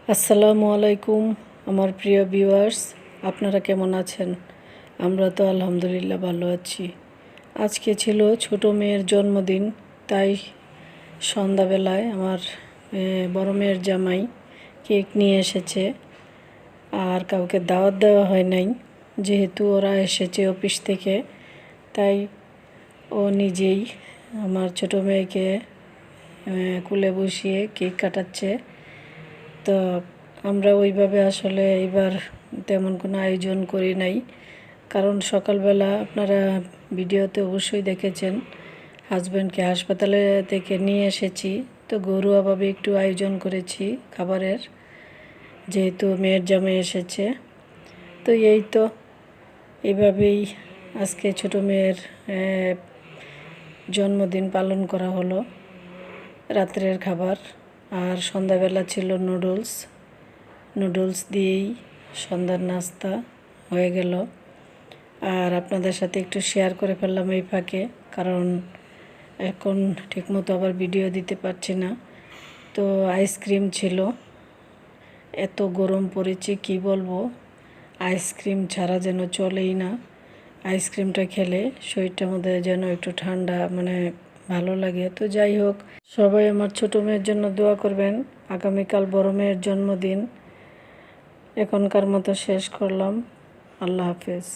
আসসালামু আলাইকুম আমার প্রিয় ভিউয়ার্স, আপনারা কেমন আছেন? আমরা তো আলহামদুলিল্লাহ ভালো আছি। আজকে ছিল ছোট মেয়ের জন্মদিন, তাই সন্ধ্যাবেলায় আমার বড় মেয়ের জামাই কেক নিয়ে এসেছে। আর কাউকে দাওয়াত দেওয়া হয় নাই, যেহেতু ওরা এসেছে অফিস থেকে, তাই ও নিজেই আমার ছোট মেয়েকে কোলে বসিয়ে কেক কাটাচ্ছে। তো আমরা ওইভাবে আসলে এবার তেমন কোনো আয়োজন করি নাই, কারণ সকালবেলা আপনারা ভিডিওতে অবশ্যই দেখেছেন হাজব্যান্ডকে হাসপাতালে থেকে নিয়ে এসেছি। তো ঘরোয়াভাবে একটু আয়োজন করেছি খাবারের, যেহেতু মেয়ের জামাই এসেছে। তো এই তো এইভাবেই আজকে ছোট মেয়ের জন্মদিন পালন করা হলো। রাত্রের খাবার আর সন্ধ্যাবেলা ছিল নুডলস দিয়েই সন্ধ্যার নাস্তা হয়ে গেল। আর আপনাদের সাথে একটু শেয়ার করে ফেললাম এই ফাঁকে, কারণ এখন ঠিকমতো আবার ভিডিও দিতে পারছি না। তো আইসক্রিম ছিল, এত গরম পড়েছে কি বলবো, আইসক্রিম ছাড়া যেন চলেই না। আইসক্রিমটা খেলে শরীরটার মধ্যে যেন একটু ঠান্ডা, মানে ভালো লাগে। তো যাই হোক, সবাই আমার ছোটো মেয়ের জন্য দোয়া করবেন। আগামীকাল বড় মেয়ের জন্মদিন। এখনকার মতো শেষ করলাম। আল্লাহ হাফেজ।